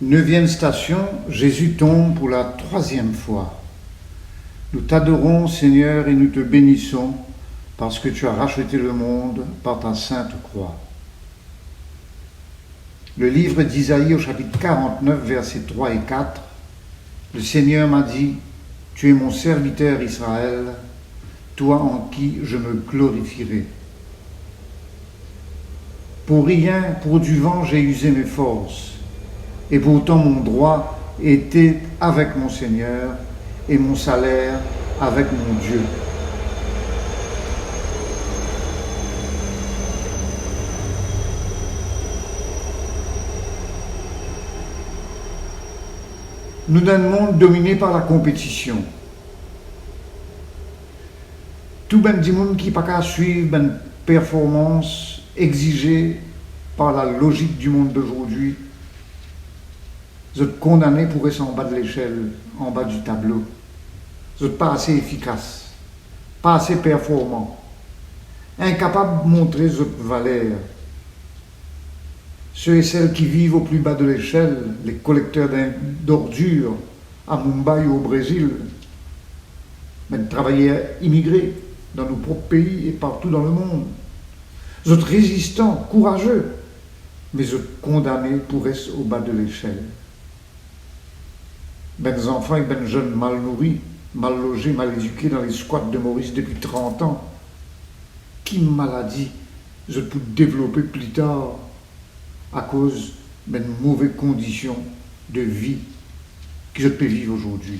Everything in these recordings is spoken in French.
Neuvième station, Jésus tombe pour la troisième fois. Nous t'adorons, Seigneur, et nous te bénissons parce que tu as racheté le monde par ta sainte croix. Le livre d'Isaïe au chapitre 49, versets 3 et 4. Le Seigneur m'a dit, tu es mon serviteur Israël, toi en qui je me glorifierai. Pour rien, pour du vent, j'ai usé mes forces, et pourtant mon droit était avec mon Seigneur, et mon salaire avec mon Dieu. Nous dans un monde dominé par la compétition. Tout ben du monde qui pas qu'à suivre une performance exigée par la logique du monde d'aujourd'hui, vous êtes condamné pour rester en bas de l'échelle, en bas du tableau. Vous n'êtes pas assez efficace, pas assez performant, incapable de montrer votre valeur. Ceux et celles qui vivent au plus bas de l'échelle, les collecteurs d'ordures à Mumbai ou au Brésil, mais de travailleurs immigrés dans nos propres pays et partout dans le monde. Vous êtes résistants, courageux, mais vous êtes condamnés pour rester au bas de l'échelle. Ben enfants et ben jeunes mal nourris, mal logés, mal éduqués dans les squats de Maurice depuis 30 ans. Qui maladie je peux développer plus tard à cause de mauvaises conditions de vie que je peux vivre aujourd'hui.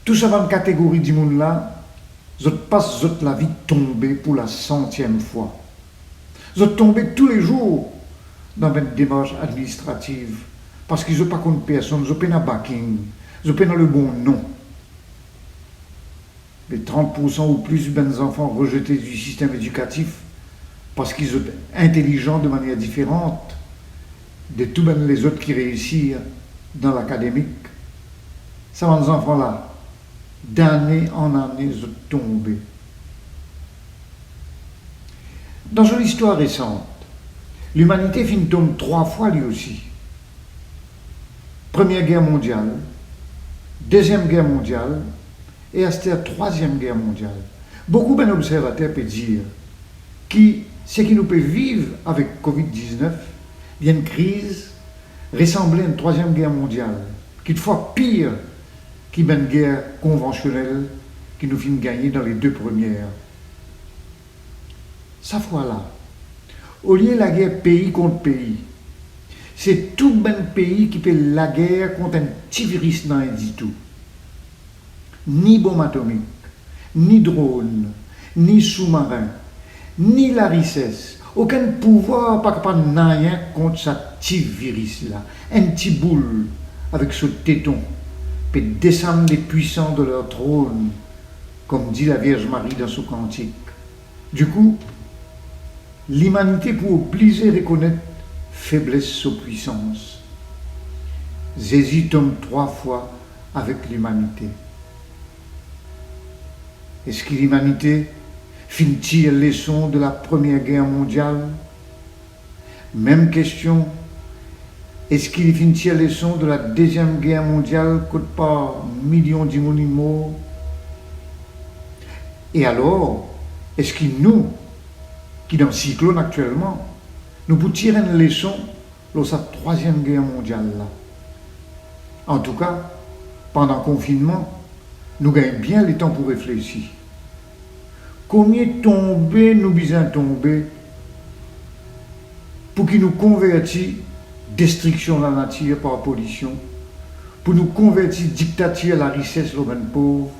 Tout ça dans la catégorie du monde là, je passe la vie tombée pour la 100e fois. Je tombé tous les jours dans une démarche administrative parce qu'ils n'ont pas contre personne, ils n'ont pas de backing, ils n'ont pas le bon nom. Les 30% ou plus des enfants rejetés du système éducatif parce qu'ils sont intelligents de manière différente de tous les autres qui réussissent dans l'académique. Ces enfants-là, d'année en année, ils sont tombés. Dans une histoire récente, l'humanité finit tombe 3 fois lui aussi. Première guerre mondiale, Deuxième guerre mondiale et à cette Troisième guerre mondiale. Beaucoup d'observateurs peuvent dire que ce qui nous peut vivre avec Covid-19, il y a une crise ressemblée à une Troisième guerre mondiale, qui est fois pire qu'une guerre conventionnelle qui nous finit gagner dans les 2 premières. Ça fois-là, au lieu de la guerre pays contre pays, c'est tout ben pays qui fait la guerre contre un petit virus dans du tout. Ni bombe atomique, ni drone, ni sous-marin, ni la richesse, aucun pouvoir pas capable de rien contre ce petit virus-là. Un petit boule avec ce téton peut descendre les puissants de leur trône, comme dit la Vierge Marie dans son cantique. Du coup, l'humanité pour obliger à reconnaître faiblesse sous puissance. Jésus tombe 3 fois avec l'humanité. Est-ce que l'humanité finit-il les leçons de la Première Guerre mondiale? Même question, est-ce qu'il finit-il les leçons de la Deuxième Guerre mondiale, coûte par millions de morts? Et alors, est-ce que nous, qui dans le cyclone actuellement, nous pouvons tirer une leçon de cette Troisième Guerre mondiale là? En tout cas, pendant le confinement, nous gagnons bien le temps pour réfléchir. Combien tomber nous besoin tomber pour qu'ils nous convertissent destruction de la nature par pollution, pour nous convertir dictature à la richesse l'homme pauvre,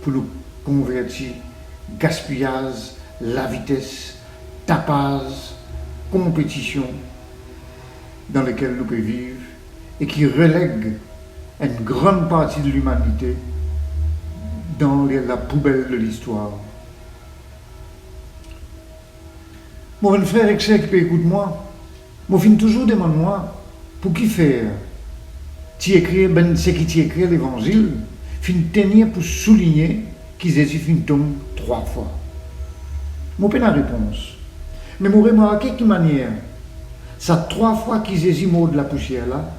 pour nous convertir gaspillage, la vitesse, tapage, compétition dans lesquelles nous pouvons vivre et qui relègue une grande partie de l'humanité dans la poubelle de l'histoire. Mon frère et sœur qui peut écouter moi, je finis toujours demander moi pour qui faire. Tu écris ce qui tu écrit l'évangile, fin tenir pour souligner qu'ils Jésus fin tombe 3 fois. Mon pas la réponse. Mais je remarqué de toute manière, Ça 3 fois qu'ils ésiment de la poussière là,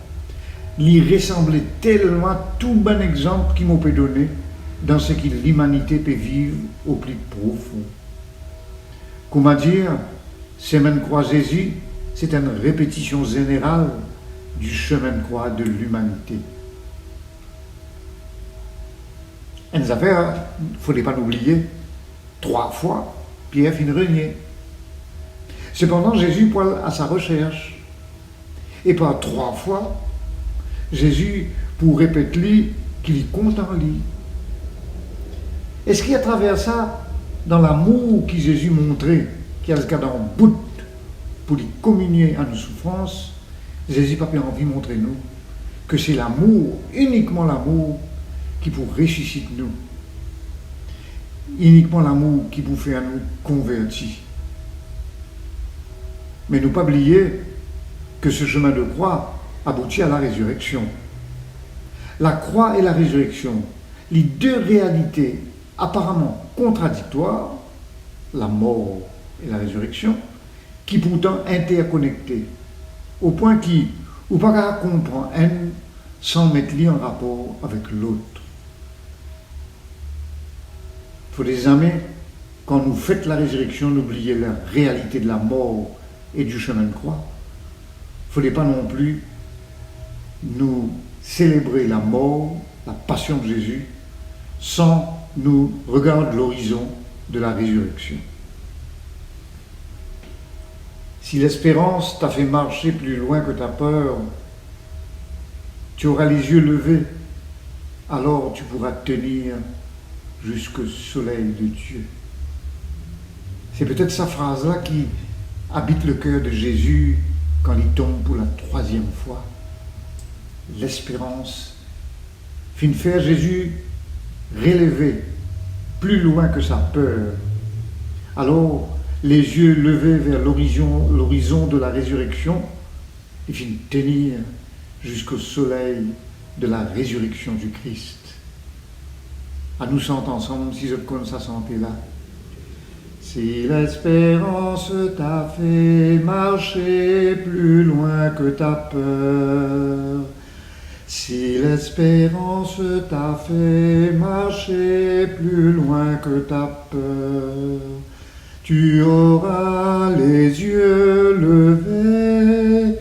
il ressemblait tellement tout bon exemple qu'il m'a peut donner dans ce que l'humanité peut vivre au plus profond. Comment dire, semaine croix Jésus, c'est une répétition générale du chemin de croix de l'humanité. Une affaire, il ne faudrait pas l'oublier, 3 fois, Pierre fin renier. Cependant, Jésus poil à sa recherche. Et par 3 fois, Jésus pour répéter qu'il est content lui. Est-ce qu'il y a à travers ça, dans l'amour que Jésus montrait, qu'il y a le cas dans le bout pour lui communier à nos souffrances, Jésus n'a pas envie de montrer nous que c'est l'amour, uniquement l'amour, qui pour ressusciter nous. Uniquement l'amour qui pour faire nous convertir. Mais ne pas oublier que ce chemin de croix aboutit à la résurrection. La croix et la résurrection, les deux réalités apparemment contradictoires, la mort et la résurrection, qui pourtant interconnectées, au point qui, ou pas qu'à comprendre un sans mettre lui en rapport avec l'autre. Il faut des amis, quand nous faites la résurrection, n'oubliez la réalité de la mort et du chemin de croix. Il ne faudrait pas non plus nous célébrer la mort, la passion de Jésus, sans nous regarder l'horizon de la résurrection. Si l'espérance t'a fait marcher plus loin que ta peur, tu auras les yeux levés, alors tu pourras tenir jusqu'au soleil de Dieu. C'est peut-être sa phrase-là qui habite le cœur de Jésus quand il tombe pour la 3e fois. L'espérance fit faire Jésus relever plus loin que sa peur. Alors, les yeux levés vers l'horizon de la résurrection, il fit tenir jusqu'au soleil de la résurrection du Christ. À nous chanter ensemble, si je connais sa santé là. Si l'espérance t'a fait marcher plus loin que ta peur, si l'espérance t'a fait marcher plus loin que ta peur, tu auras les yeux levés,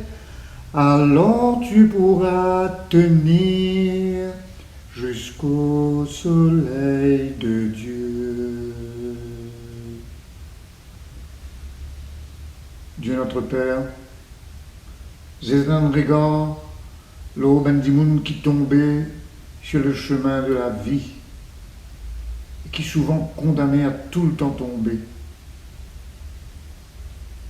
alors tu pourras tenir jusqu'au soleil de Dieu. Dieu notre Père, j'ai un regard, l'eau ben du monde qui tombait sur le chemin de la vie, et qui souvent condamné à tout le temps tomber.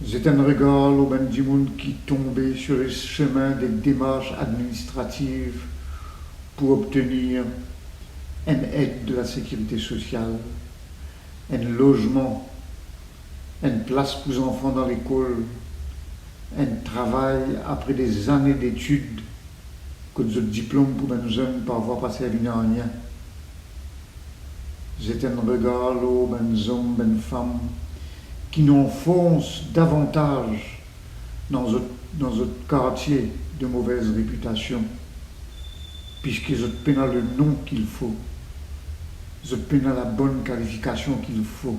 J'ai un regard, l'eau ben du monde qui tombait sur le chemin des démarches administratives pour obtenir une aide de la sécurité sociale, un logement, une place pour les enfants dans l'école, un travail après des années d'études, que des diplômes pour nos jeunes pas avoir passé à venir en rien. C'est un regard, l'eau, ben hommes, ben femmes, qui nous enfoncent davantage dans notre quartier de mauvaise réputation, puisqu'ils ont peine le nom qu'il faut, ils ont peine la bonne qualification qu'il faut,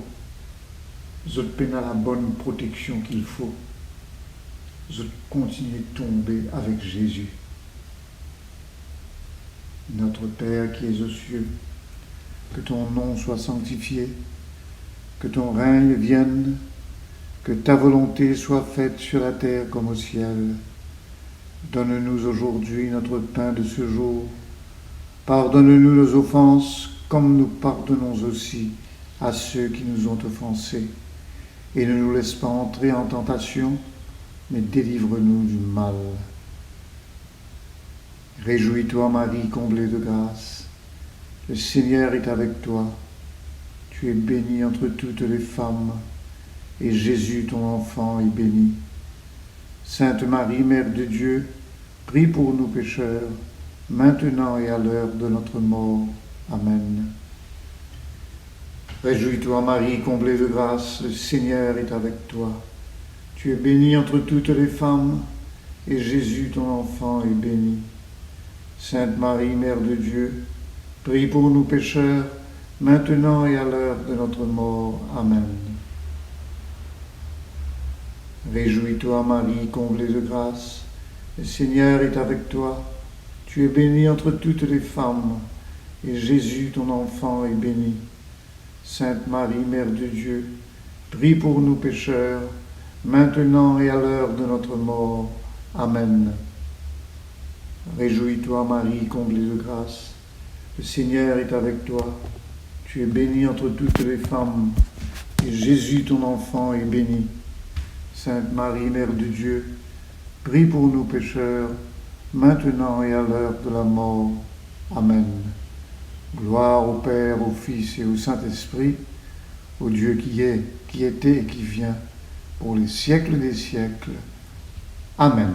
ils ont peine la bonne protection qu'il faut, ils ont continué de tomber avec Jésus. Notre Père qui es aux cieux, que ton nom soit sanctifié, que ton règne vienne, que ta volonté soit faite sur la terre comme au ciel. Donne-nous aujourd'hui notre pain de ce jour. Pardonne-nous nos offenses, comme nous pardonnons aussi à ceux qui nous ont offensés. Et ne nous laisse pas entrer en tentation, mais délivre-nous du mal. Réjouis-toi, Marie, comblée de grâce. Le Seigneur est avec toi. Tu es bénie entre toutes les femmes, et Jésus, ton enfant, est béni. Sainte Marie, Mère de Dieu, prie pour nous pécheurs, maintenant et à l'heure de notre mort. Amen. Réjouis-toi, Marie, comblée de grâce, le Seigneur est avec toi. Tu es bénie entre toutes les femmes, et Jésus, ton enfant, est béni. Sainte Marie, Mère de Dieu, prie pour nous pécheurs, maintenant et à l'heure de notre mort. Amen. Réjouis-toi, Marie, comblée de grâce, le Seigneur est avec toi. Tu es bénie entre toutes les femmes, et Jésus, ton enfant, est béni. Sainte Marie, Mère de Dieu, prie pour nous pécheurs, maintenant et à l'heure de notre mort. Amen. Réjouis-toi, Marie, comblée de grâce, le Seigneur est avec toi. Tu es bénie entre toutes les femmes, et Jésus, ton enfant, est béni. Sainte Marie, Mère de Dieu, prie pour nous pécheurs, maintenant et à l'heure de la mort. Amen. Gloire au Père, au Fils et au Saint-Esprit, au Dieu qui est, qui était et qui vient, pour les siècles des siècles. Amen.